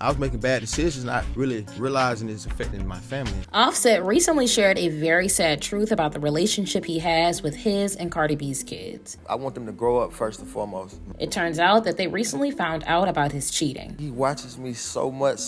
I was making bad decisions, not really realizing it's affecting my family. Offset recently shared a very sad truth about the relationship he has with his and Cardi B's kids. I want them to grow up first and foremost. It turns out that they recently found out about his cheating. He watches me so much.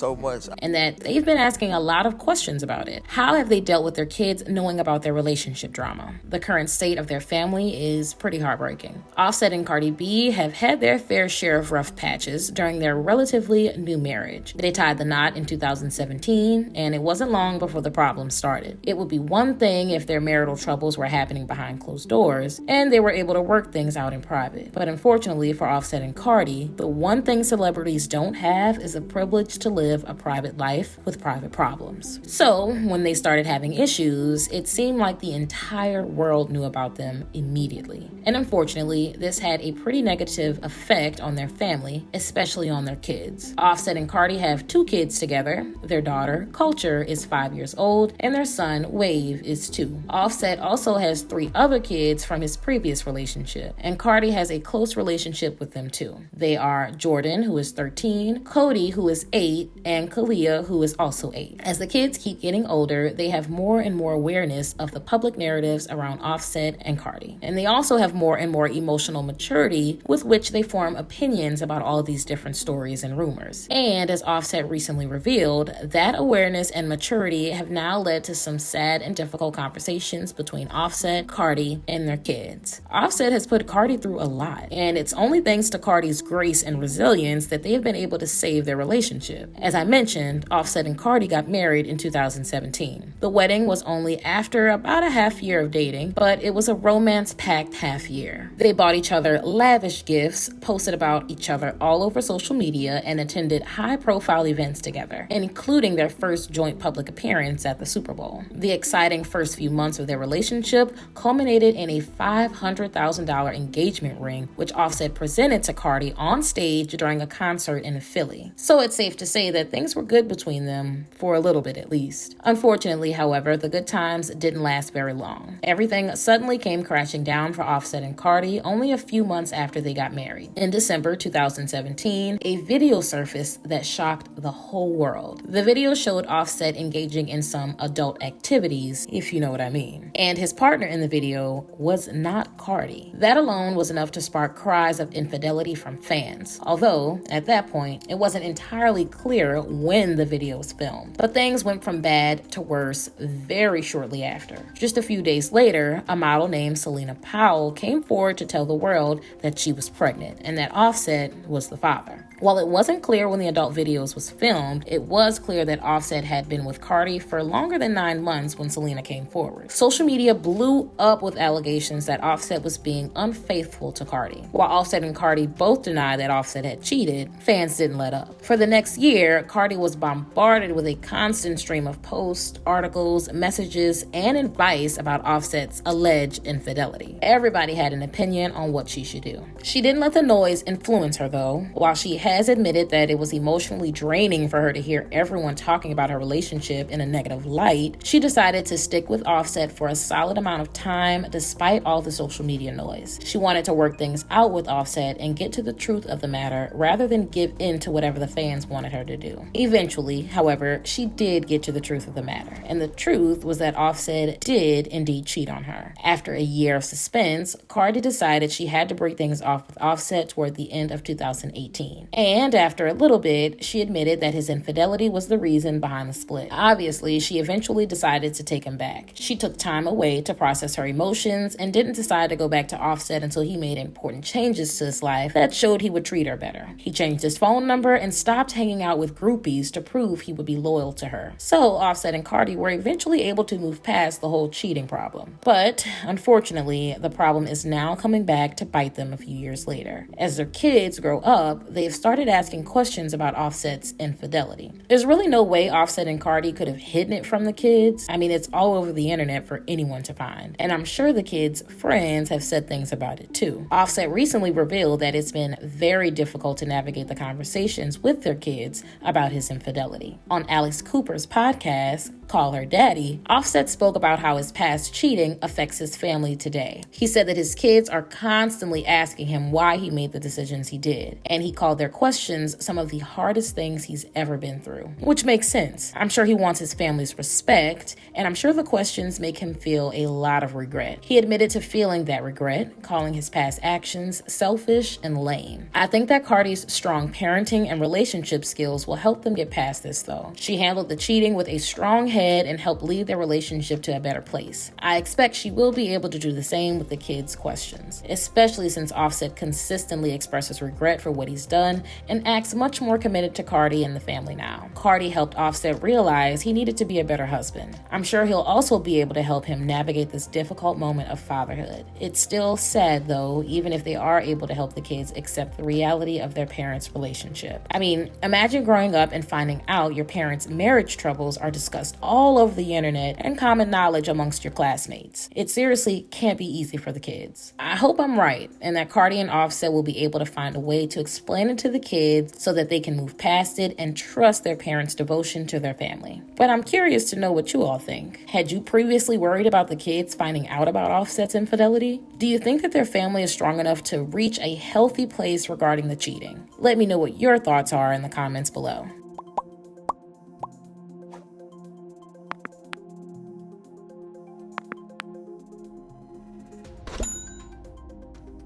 And that they've been asking a lot of questions about it. How have they dealt with their kids knowing about their relationship drama? The current state of their family is pretty heartbreaking. Offset and Cardi B have had their fair share of rough patches during their relatively new marriage. They tied the knot in 2017, and it wasn't long before the problem started. It would be one thing if their marital troubles were happening behind closed doors, and they were able to work things out in private. But unfortunately for Offset and Cardi, the one thing celebrities don't have is the privilege to live a private life with private problems. So, when they started having issues, it seemed like the entire world knew about them immediately. And unfortunately, this had a pretty negative effect on their family, especially on their kids. Offset and Cardi have 2 kids together. Their daughter, Culture, is 5 years old, and their son, Wave, is 2. Offset also has 3 other kids from his previous relationship, and Cardi has a close relationship with them too. They are Jordan, who is 13, Cody, who is 8, and Kalia, who is also 8. As the kids keep getting older, they have more and more awareness of the public narratives around Offset and Cardi. And they also have more and more emotional maturity with which they form opinions about all of these different stories and rumors. And as Offset recently revealed, that awareness and maturity have now led to some sad and difficult conversations between Offset, Cardi, and their kids. Offset has put Cardi through a lot, and it's only thanks to Cardi's grace and resilience that they have been able to save their relationship. As I mentioned, Offset and Cardi got married in 2017. The wedding was only after about a half year of dating, but it was a romance-packed half year. They bought each other lavish gifts, posted about each other all over social media, and attended high-profile events together, including their first joint public appearance at the Super Bowl. The exciting first few months of their relationship culminated in a $500,000 engagement ring, which Offset presented to Cardi on stage during a concert in Philly. So it's safe to say that things were good between them, for a little bit at least. Unfortunately, however, the good times didn't last very long. Everything suddenly came crashing down for Offset and Cardi only a few months after they got married. In December 2017, a video surfaced that shocked the whole world. The video showed Offset engaging in some adult activities, if you know what I mean. And his partner in the video was not Cardi. That alone was enough to spark cries of infidelity from fans. Although, at that point, it wasn't entirely clear when the video was filmed. But things went from bad to worse very shortly after. Just a few days later, a model named Selena Powell came forward to tell the world that she was pregnant and that Offset was the father. While it wasn't clear when the adult videos was filmed, it was clear that Offset had been with Cardi for longer than 9 months when Selena came forward. Social media blew up with allegations that Offset was being unfaithful to Cardi. While Offset and Cardi both denied that Offset had cheated, fans didn't let up. For the next year, Cardi was bombarded with a constant stream of posts, articles, messages, and advice about Offset's alleged infidelity. Everybody had an opinion on what she should do. She didn't let the noise influence her, though. While she has admitted that it was emotionally draining for her to hear everyone talking about her relationship in a negative light, she decided to stick with Offset for a solid amount of time despite all the social media noise. She wanted to work things out with Offset and get to the truth of the matter rather than give in to whatever the fans wanted her to do. Eventually, however, she did get to the truth of the matter, and the truth was that Offset did indeed cheat on her. After a year of suspense, Cardi decided she had to break things off with Offset toward the end of 2018. And after a little bit, she admitted that his infidelity was the reason behind the split. Obviously, she eventually decided to take him back. She took time away to process her emotions and didn't decide to go back to Offset until he made important changes to his life that showed he would treat her better. He changed his phone number and stopped hanging out with groupies to prove he would be loyal to her. So Offset and Cardi were eventually able to move past the whole cheating problem. But unfortunately, the problem is now coming back to bite them a few years later. As their kids grow up, they've started asking questions about Offset's infidelity. There's really no way Offset and Cardi could have hidden it from the kids. I mean, it's all over the internet for anyone to find. And I'm sure the kids' friends have said things about it too. Offset recently revealed that it's been very difficult to navigate the conversations with their kids about his infidelity. On Alex Cooper's podcast, Call Her Daddy, Offset spoke about how his past cheating affects his family today. He said that his kids are constantly asking him why he made the decisions he did, and he called their questions some of the hardest hardest things he's ever been through, which makes sense. I'm sure he wants his family's respect, and I'm sure the questions make him feel a lot of regret. He admitted to feeling that regret, calling his past actions selfish and lame. I think that Cardi's strong parenting and relationship skills will help them get past this, though. She handled the cheating with a strong head and helped lead their relationship to a better place. I expect she will be able to do the same with the kids' questions, especially since Offset consistently expresses regret for what he's done and acts much more committed to Cardi and the family now. Cardi helped Offset realize he needed to be a better husband. I'm sure he'll also be able to help him navigate this difficult moment of fatherhood. It's still sad, though, even if they are able to help the kids accept the reality of their parents' relationship. I mean, imagine growing up and finding out your parents' marriage troubles are discussed all over the internet and common knowledge amongst your classmates. It seriously can't be easy for the kids. I hope I'm right, and that Cardi and Offset will be able to find a way to explain it to the kids so that they can move past it and trust their parents' devotion to their family. But I'm curious to know what you all think. Had you previously worried about the kids finding out about Offset's infidelity? Do you think that their family is strong enough to reach a healthy place regarding the cheating? Let me know what your thoughts are in the comments below.